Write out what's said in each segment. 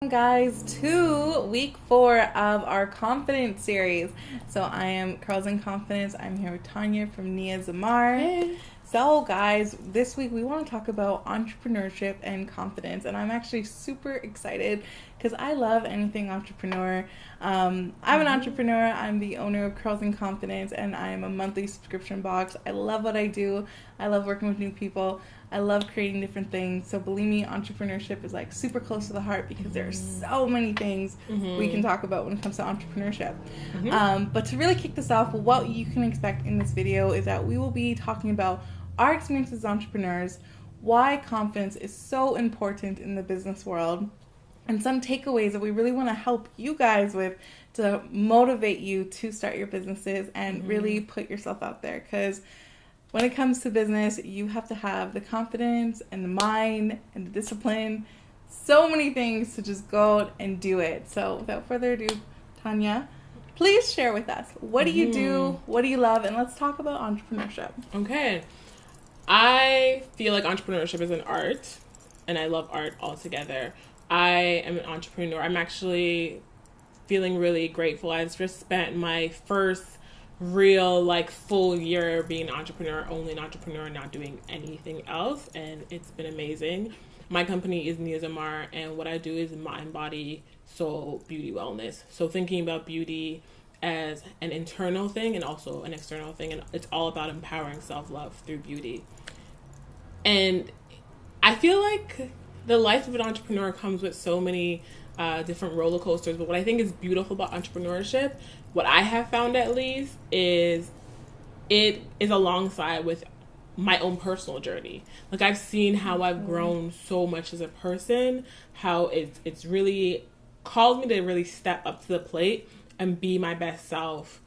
Guys, to week 4 of our confidence series. So I am Curls in Confidence. I'm here with Tanya from Nia Zamar. Hey. So guys, this week we want to talk about entrepreneurship and confidence, and I'm actually super excited because I love anything entrepreneur. I'm an entrepreneur. I'm the owner of Curls in Confidence, and I am a monthly subscription box. I love what I do. I love working with new people. I love creating different things. So believe me, entrepreneurship is like super close to the heart because there are so many things we can talk about when it comes to entrepreneurship. But to really kick this off, what you can expect in this video is that we will be talking about our experiences as entrepreneurs, why confidence is so important in the business world, and some takeaways that we really want to help you guys with to motivate you to start your businesses and really put yourself out there. Because when it comes to business, you have to have the confidence and the mind and the discipline, so many things to just go and do it. So without further ado, Tanya, please share with us. What do you do? What do you love? And let's talk about entrepreneurship. Okay. I feel like entrepreneurship is an art, and I love art altogether. I am an entrepreneur. I'm actually feeling really grateful. I've just spent my first real full year being an entrepreneur, only an entrepreneur, not doing anything else, and it's been amazing. My company is Nia Zamar, and what I do is mind, body, soul, beauty, wellness. So thinking about beauty as an internal thing and also an external thing, and it's all about empowering self-love through beauty. And I feel like the life of an entrepreneur comes with so many different roller coasters, but what I think is beautiful about entrepreneurship, what I have found at least, is it is alongside with my own personal journey. Like, I've seen how I've grown so much as a person, how it's really caused me to really step up to the plate and be my best self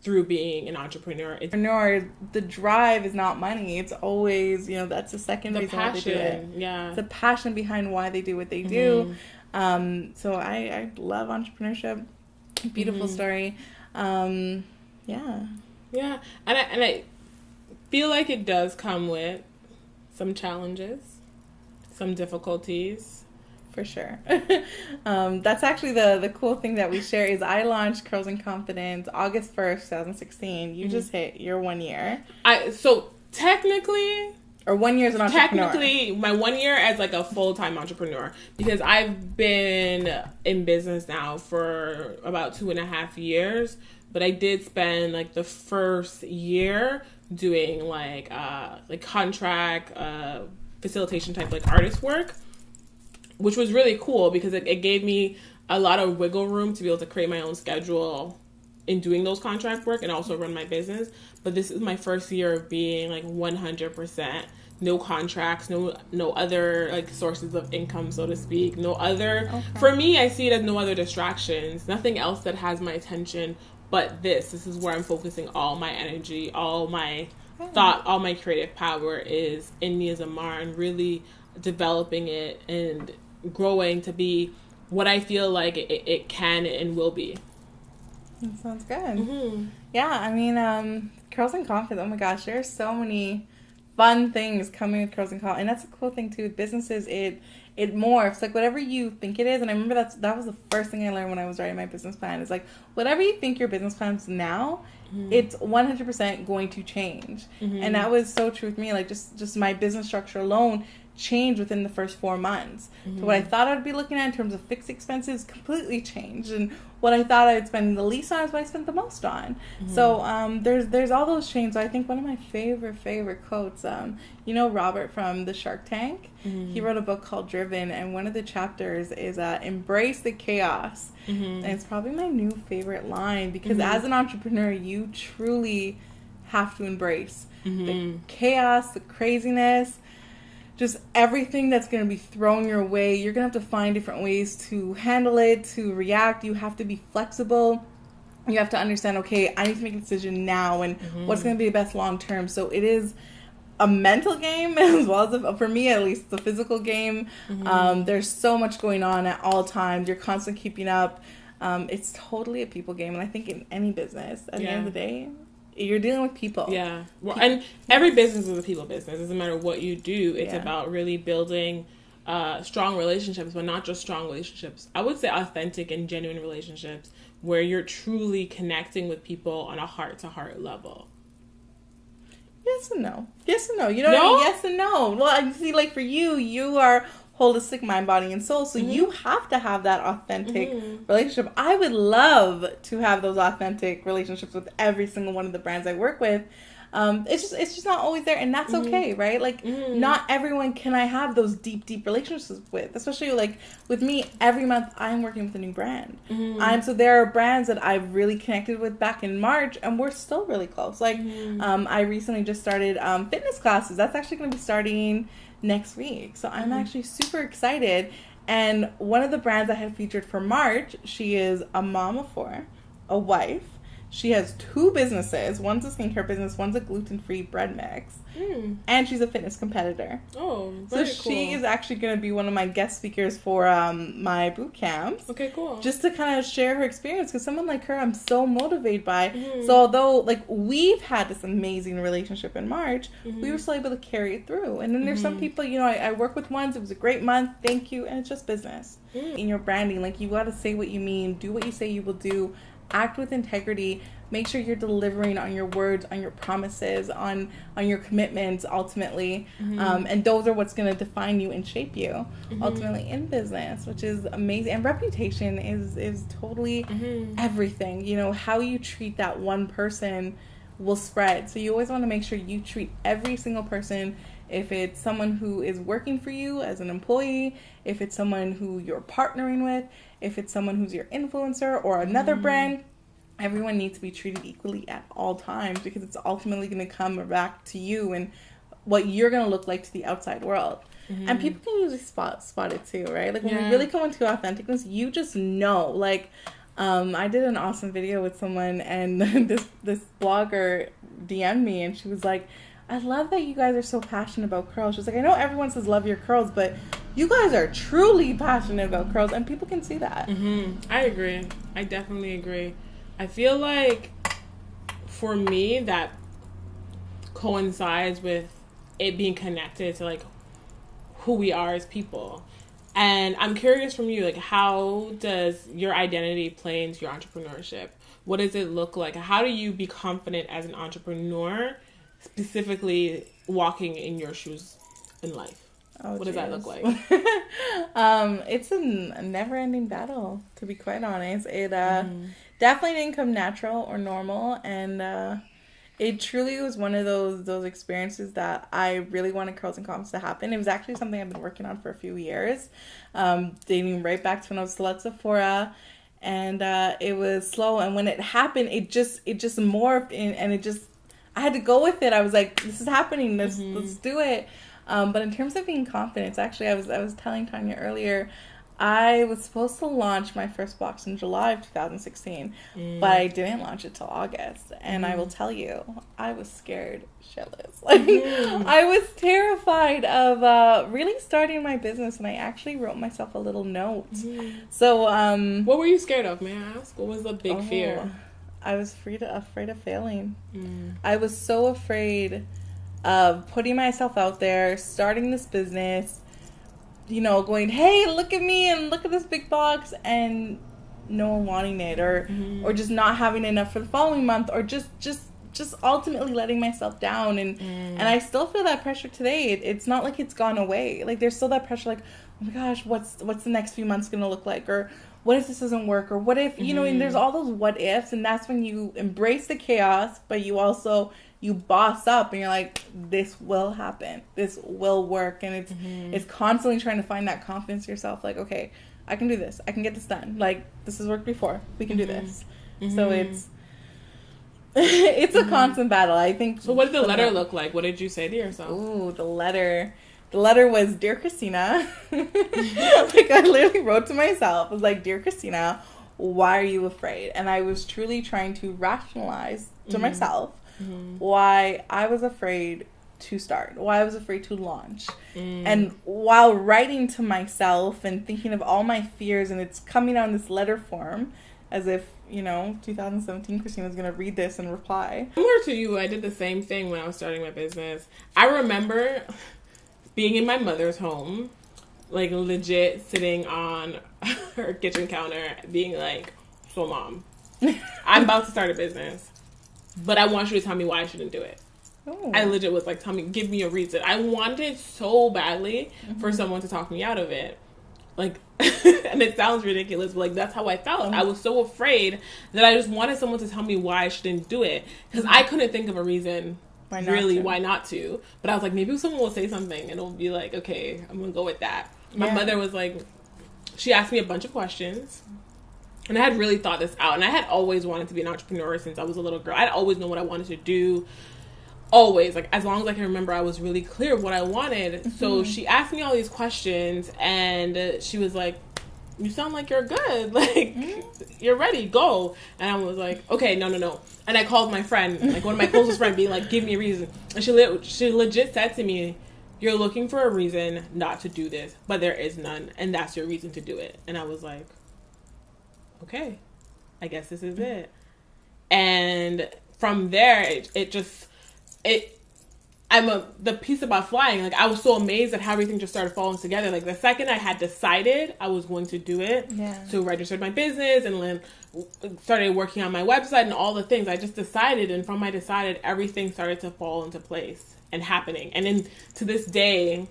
through being an entrepreneur. The drive is not money. It's always, that's the second reason why they do it. Yeah. The passion behind why they do what they do. So I love entrepreneurship. Beautiful story. Yeah. Yeah. And I feel like it does come with some challenges, some difficulties. For sure. That's actually the cool thing that we share is I launched Curls in Confidence August 1st, 2016. You just hit your 1 year. So technically... Or 1 year as an entrepreneur. Technically, my 1 year as a full-time entrepreneur, because I've been in business now for about 2.5 years, but I did spend the first year doing contract facilitation type artist work, which was really cool because it gave me a lot of wiggle room to be able to create my own schedule in doing those contract work and also run my business. But this is my first year of being 100% no contracts, no other sources of income, so to speak, no other. Okay. For me, I see it as no other distractions, nothing else that has my attention but this is where I'm focusing all my energy, all my thought, all my creative power is in Nia Zamar, and really developing it and growing to be what I feel like it can and will be. That sounds good. Yeah, I mean, Curls in Confidence, oh my gosh, there's so many fun things coming with Curls in Confidence. And that's a cool thing too with businesses. It morphs, whatever you think it is. And I remember that was the first thing I learned when I was writing my business plan, is whatever you think your business plan is now, it's 100% going to change. And that was so true with me. Just my business structure alone changed within the first 4 months. So what I thought I'd be looking at in terms of fixed expenses completely changed, and what I thought I'd spend the least on is what I spent the most on. So there's all those changes. So I think one of my favorite quotes, Robert from the Shark Tank, he wrote a book called Driven, and one of the chapters is embrace the chaos. And it's probably my new favorite line, because as an entrepreneur, you truly have to embrace the chaos, the craziness, just everything that's going to be thrown your way. You're going to have to find different ways to handle it, to react. You have to be flexible. You have to understand, okay, I need to make a decision now, and what's going to be the best long term. So it is a mental game as well as, for me at least, the physical game. There's so much going on at all times. You're constantly keeping up. It's totally a people game. And I think in any business, at the end of the day, you're dealing with people. Yeah. Well, and every business is a people business. It doesn't matter what you do. It's about really building strong relationships, but not just strong relationships. I would say authentic and genuine relationships where you're truly connecting with people on a heart-to-heart level. Yes and no. Yes and no. You know what I mean? Yes and no. Well, I see, like, for you, you are holistic mind, body, and soul. So you have to have that authentic relationship. I would love to have those authentic relationships with every single one of the brands I work with. It's just not always there, and that's okay, right? Like, not everyone can I have those deep relationships with. Especially, like, with me, every month I'm working with a new brand. So there are brands that I've really connected with back in March, and we're still really close. Like, I recently just started fitness classes. That's actually going to be starting next week. So I'm actually super excited. And one of the brands I had featured for March, she is a mom of 4, a wife. She has 2 businesses. One's a skincare business. One's a gluten-free bread mix. And she's a fitness competitor. Oh, very so cool. She is actually going to be one of my guest speakers for my boot camps. Okay, cool. Just to kind of share her experience. Because someone like her, I'm so motivated by. So although, like, we've had this amazing relationship in March, we were still able to carry it through. And then there's some people, you know, I work with ones. It was a great month. Thank you. And it's just business. In your branding, like, you got to say what you mean. Do what you say you will do. Act with integrity. Make sure you're delivering on your words, on your promises, on your commitments, ultimately. And those are what's going to define you and shape you, ultimately, in business, which is amazing. And reputation is totally everything. You know, how you treat that one person will spread. So you always want to make sure you treat every single person, if it's someone who is working for you as an employee, if it's someone who you're partnering with, if it's someone who's your influencer or another brand, everyone needs to be treated equally at all times, because it's ultimately going to come back to you and what you're going to look like to the outside world. And people can usually spot it too, right? Like, when we really come into authenticness, you just know. Like, I did an awesome video with someone, and this blogger DM'd me, and she was like, I love that you guys are so passionate about curls. She's like, I know everyone says love your curls, but you guys are truly passionate about curls, and people can see that. I agree. I definitely agree. I feel like, for me, that coincides with it being connected to, like, who we are as people. And I'm curious from you, like, how does your identity play into your entrepreneurship? What does it look like? How do you be confident as an entrepreneur, specifically walking in your shoes in life? What does that look like? It's a never-ending battle, to be quite honest. It definitely didn't come natural or normal, and it truly was one of those experiences that I really wanted Curls and Comps to happen. It was actually something I've been working on for a few years, dating right back to when I was still at Sephora, and it was slow. And when it happened, it just morphed, and I had to go with it. I was like, this is happening. Let's do it. But in terms of being confident, actually, I was telling Tanya earlier, I was supposed to launch my first box in July of 2016, but I didn't launch it till August. And I will tell you, I was scared shitless. Like, I was terrified of really starting my business, and I actually wrote myself a little note. So, what were you scared of, may I ask? What was the big fear? I was afraid of failing. I was so afraid of putting myself out there, starting this business, you know, going, hey, look at me and look at this big box, and no one wanting it, or just not having enough for the following month, or just ultimately letting myself down. And I still feel that pressure today. It's not like it's gone away. Like, there's still that pressure, like, oh my gosh, what's the next few months gonna look like, or what if this doesn't work, or what if, you know, and there's all those what ifs, and that's when you embrace the chaos, but you also, you boss up, and you're like, this will happen, this will work. And it's constantly trying to find that confidence in yourself, like, okay, I can do this, I can get this done, like, this has worked before, we can do this. So it's a constant battle, I think. So what did the letter look like? What did you say to yourself? Ooh, the letter was, Dear Christina. Like, I literally wrote to myself. I was like, Dear Christina, why are you afraid? And I was truly trying to rationalize to myself why I was afraid to start, why I was afraid to launch. And while writing to myself and thinking of all my fears, and it's coming out in this letter form, as if, you know, 2017 Christina's going to read this and reply. Similar to you, I did the same thing when I was starting my business. I remember being in my mother's home, like legit sitting on her kitchen counter being like, so mom, I'm about to start a business, but I want you to tell me why I shouldn't do it. Ooh. I legit was like, give me a reason. I wanted so badly for someone to talk me out of it. Like, and it sounds ridiculous, but like, that's how I felt. I was so afraid that I just wanted someone to tell me why I shouldn't do it. Because I couldn't think of a reason, why not to. But I was like, maybe someone will say something and it'll be like, okay, I'm going to go with that. My mother was like, she asked me a bunch of questions. And I had really thought this out. And I had always wanted to be an entrepreneur since I was a little girl. I'd always known what I wanted to do. Always. Like, as long as I can remember, I was really clear what I wanted. So she asked me all these questions. And she was like, you sound like you're good. Like, you're ready. Go. And I was like, okay, no. And I called my friend, like one of my closest friends, being like, give me a reason. And she legit said to me, you're looking for a reason not to do this, but there is none. And that's your reason to do it. And I was like, okay, I guess this is it. And from there, the piece about flying, like, I was so amazed at how everything just started falling together. Like, the second I had decided I was going to do it, so registered my business and then started working on my website and all the things, I just decided, and from I decided, everything started to fall into place and happening. And then to this day,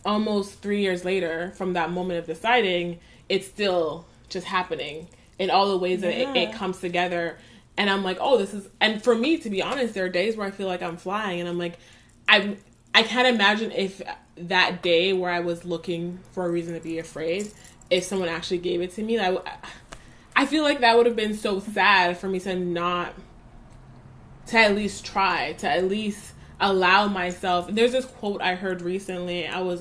almost 3 years later, from that moment of deciding, it's still just happening in all the ways that it comes together. And I'm like, oh, this is, and for me, to be honest, there are days where I feel like I'm flying and I'm like, I can't imagine if that day where I was looking for a reason to be afraid, if someone actually gave it to me, I feel like that would have been so sad for me to at least try, to at least allow myself. There's this quote I heard recently. I was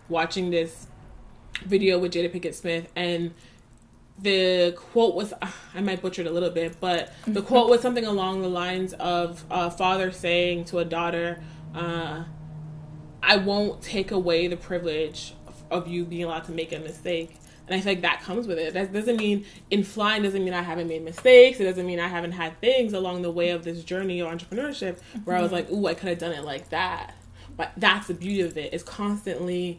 watching this video with Jada Pinkett Smith, and the quote was, I might butcher it a little bit, but the quote was something along the lines of a father saying to a daughter, I won't take away the privilege of you being allowed to make a mistake. And I feel like that comes with it. That doesn't mean, in flying, doesn't mean I haven't made mistakes. It doesn't mean I haven't had things along the way of this journey of entrepreneurship where I was like, ooh, I could have done it like that. But that's the beauty of it, is constantly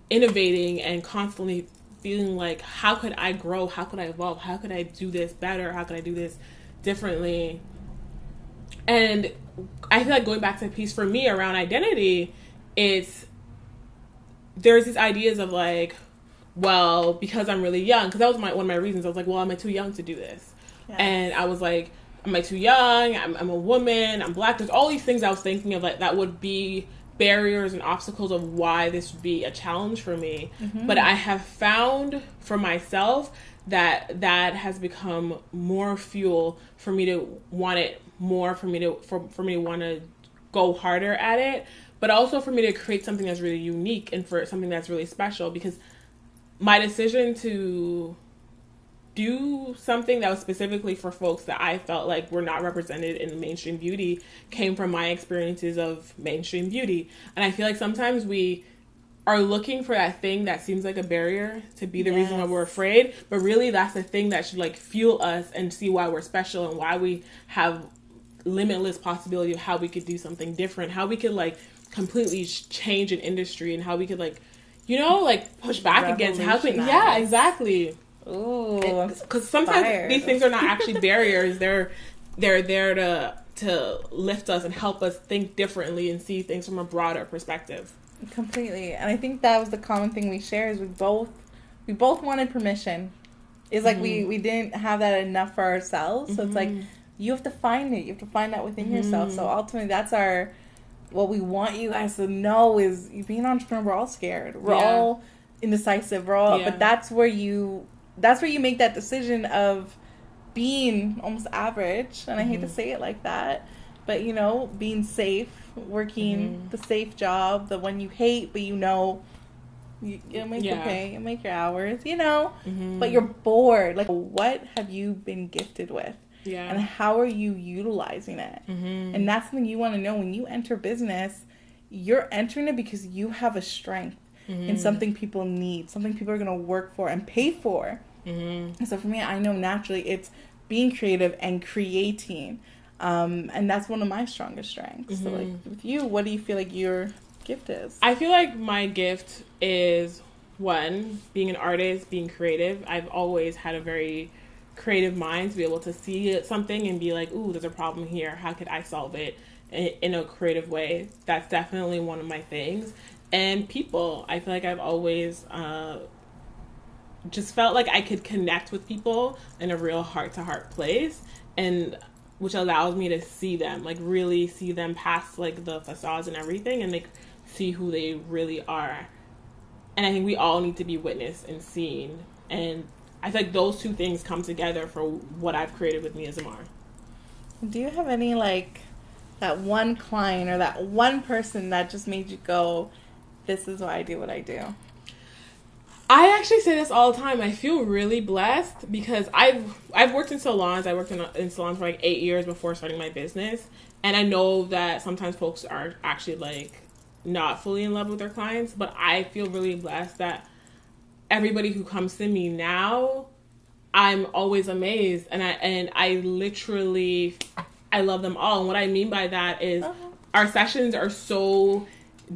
innovating and constantly feeling like, how could I grow? How could I evolve? How could I do this better? How could I do this differently? And I feel like going back to the piece for me around identity, there's these ideas of like, well, because I'm really young, because that was one of my reasons. I was like, well, am I too young to do this? Yes. And I was like, am I too young? I'm a woman. I'm Black. There's all these things I was thinking of, like, that would be barriers and obstacles of why this would be a challenge for me. But I have found for myself that has become more fuel for me to want it more, for me to want to go harder at it, but also for me to create something that's really unique and for something that's really special. Because my decision to do something that was specifically for folks that I felt like were not represented in mainstream beauty came from my experiences of mainstream beauty. And I feel like sometimes we are looking for that thing that seems like a barrier to be the reason why we're afraid, but really that's the thing that should like fuel us and see why we're special and why we have limitless possibility of how we could do something different, how we could like completely change an industry, and how we could like, you know, like push back against how we, exactly. Ooh, because sometimes these things are not actually barriers. They're there to lift us and help us think differently and see things from a broader perspective. Completely. And I think that was the common thing we share, is we both wanted permission. It's like we didn't have that enough for ourselves. So it's like, you have to find it. You have to find that within yourself. So ultimately that's what we want you guys to know is, you being an entrepreneur, we're all scared. We're all indecisive. We're all, but that's where you make that decision of being almost average. And I hate to say it like that, but you know, being safe, working the safe job, the one you hate, but you know, you'll make your pay, you'll make your hours, you know, but you're bored. Like, what have you been gifted with? Yeah. And how are you utilizing it? And that's something you want to know when you enter business. You're entering it because you have a strength in something people need, something people are going to work for and pay for. And so for me, I know naturally it's being creative and creating. And that's one of my strongest strengths. So like with you, what do you feel like you're gift is? I feel like my gift is, one, being an artist, being creative. I've always had a very creative mind to be able to see something and be like, ooh, there's a problem here. How could I solve it in a creative way? That's definitely one of my things. And people. I feel like I've always just felt like I could connect with people in a real heart-to-heart place, and which allows me to see them, like really see them past like the facades and everything, and like see who they really are. And I think we all need to be witnessed and seen, and I feel like those two things come together for what I've created with Mia Zamar. Do you have any, like, that one client or that one person that just made you go, this is why I do what I do? I actually say this all the time. I feel really blessed because I've worked in salons. I worked in salons for like 8 years before starting my business. And I know that sometimes folks are actually like not fully in love with their clients. But I feel really blessed that everybody who comes to me now, I'm always amazed. And I literally, I love them all. And what I mean by that is our sessions are so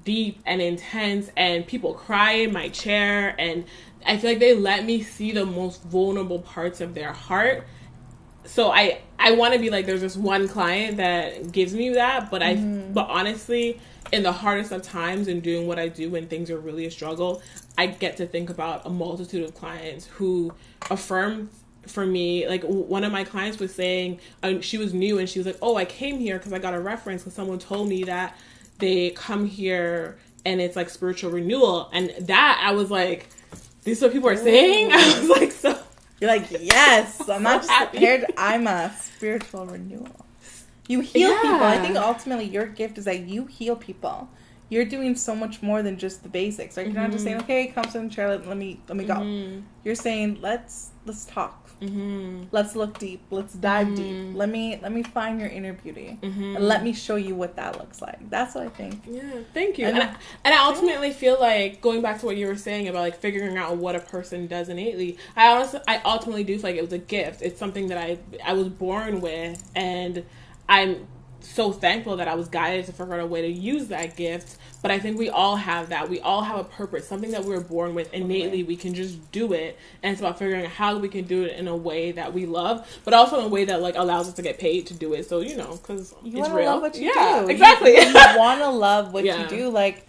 deep and intense, and people cry in my chair, and I feel like they let me see the most vulnerable parts of their heart. So I want to be like, there's this one client that gives me that, but but honestly, in the hardest of times and doing what I do when things are really a struggle, I get to think about a multitude of clients who affirm for me. Like, one of my clients was saying, she was new and she was like, oh, I came here because I got a reference because someone told me that they come here and it's like spiritual renewal. And that, I was like, this is what people are saying? I was like, so... You're like, yes, I'm not just prepared, I'm a spiritual renewal. You heal people. I think ultimately your gift is that you heal people. You're doing so much more than just the basics. Like, you're not just saying, okay, come sit in the chair, let me go. You're saying, let's talk. Let's look deep. Let's dive deep. Let me find your inner beauty, and let me show you what that looks like. That's what I think. Yeah, thank you. And I ultimately feel like, going back to what you were saying about like figuring out what a person does innately, I ultimately do feel like it was a gift. It's something that I was born with, and I'm so thankful that I was guided to figure out a way to use that gift. But I think we all have that. We all have a purpose, something that we were born with innately. We can just do it. And it's about figuring out how we can do it in a way that we love, but also in a way that like allows us to get paid to do it. So, because it's real. Love what you do. Exactly. You want to love what you do. Like,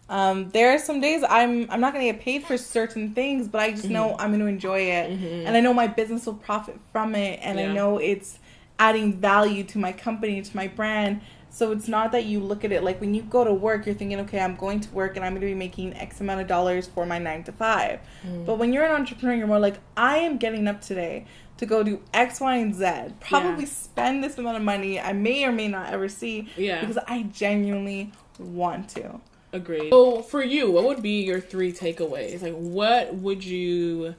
there are some days I'm not going to get paid for certain things, but I just know I'm going to enjoy it. And I know my business will profit from it. And I know it's adding value to my company, to my brand. So it's not that you look at it like when you go to work, you're thinking, okay, I'm going to work and I'm going to be making X amount of dollars for my 9 to 5. But when you're an entrepreneur, you're more like, I am getting up today to go do X, Y, and Z. Probably spend this amount of money I may or may not ever see because I genuinely want to. Agreed. So for you, what would be your 3 takeaways? Like, what would you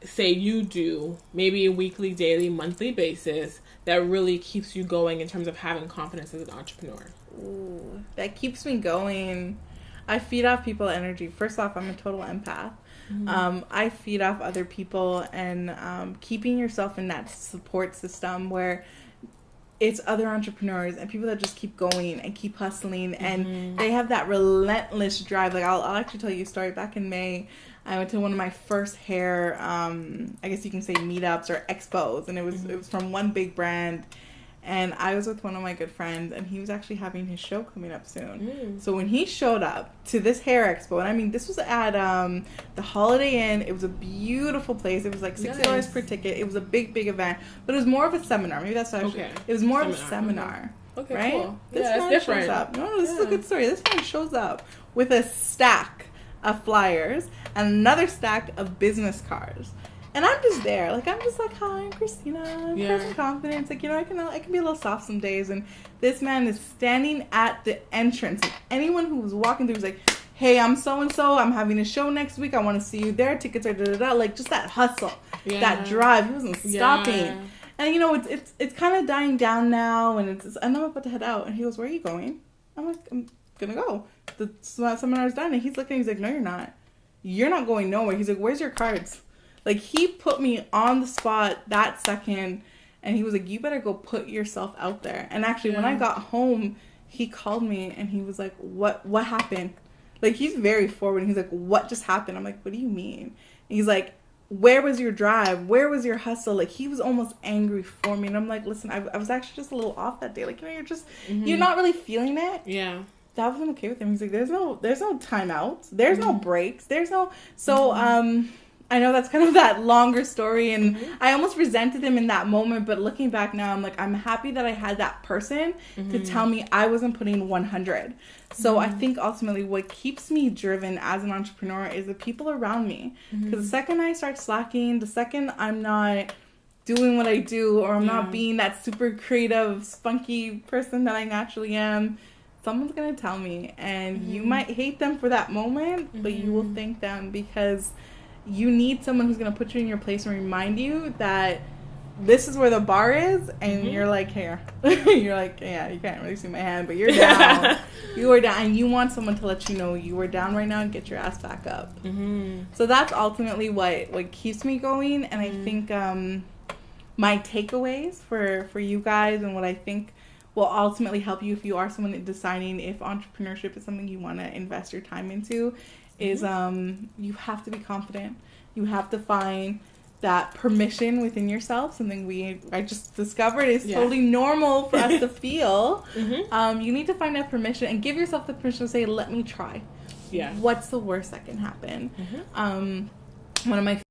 say you do, maybe a weekly, daily, monthly basis, that really keeps you going in terms of having confidence as an entrepreneur? Ooh, that keeps me going. I feed off people energy. First off, I'm a total empath. I feed off other people, and keeping yourself in that support system where it's other entrepreneurs and people that just keep going and keep hustling, and they have that relentless drive. Like, I'll actually tell you a story. Back in May, I went to one of my first hair, I guess you can say meetups or expos, and it was from one big brand, and I was with one of my good friends, and he was actually having his show coming up soon. So when he showed up to this hair expo, and I mean, this was at the Holiday Inn. It was a beautiful place. It was like $60 per ticket. It was a big event, but it was more of a seminar. Maybe that's what it was more of a seminar. Okay, right? cool. This man different. shows up. No, this is a good story. This man shows up with a stack of flyers and another stack of business cards, and I'm just there, like, I'm just like, hi, I'm Christina, I'm Crossing Confidence, like, I can be a little soft some days, and this man is standing at the entrance, and anyone who was walking through was like, hey, I'm so and so, I'm having a show next week, I want to see you there, tickets are da-da-da, like, just that hustle, that drive, he wasn't stopping. And it's kind of dying down now, and I'm about to head out, and he goes, where are you going? I'm like, I'm gonna go. The seminar's done. And he's looking, he's like, no, you're not going nowhere. He's like, where's your cards? Like, he put me on the spot that second, and he was like, you better go put yourself out there. And actually, when I got home, he called me and he was like, what happened? Like, he's very forward. He's like, what just happened? I'm like, what do you mean? And he's like, where was your drive? Where was your hustle? Like, he was almost angry for me. And I'm like, listen, I was actually just a little off that day. Like, you're just, you're not really feeling it. Yeah. That wasn't okay with him. He's like, there's no timeouts. There's no breaks. There's no, so, I know that's kind of that longer story, and I almost resented him in that moment, but looking back now, I'm like, I'm happy that I had that person to tell me I wasn't putting 100. So I think ultimately what keeps me driven as an entrepreneur is the people around me. Because the second I start slacking, the second I'm not doing what I do, or I'm not being that super creative, spunky person that I naturally am, someone's going to tell me. And you might hate them for that moment, but you will thank them, because you need someone who's going to put you in your place and remind you that this is where the bar is, and you're like, here. You're like, yeah, you can't really see my hand, but you're down. You are down, and you want someone to let you know you are down right now and get your ass back up. So that's ultimately what keeps me going, and I think my takeaways for you guys, and what I think will ultimately help you if you are someone deciding if entrepreneurship is something you want to invest your time into, is you have to be confident. You have to find that permission within yourself, something I just discovered is totally normal for us to feel. You need to find that permission and give yourself the permission to say, let me try. Yeah. What's the worst that can happen? One of my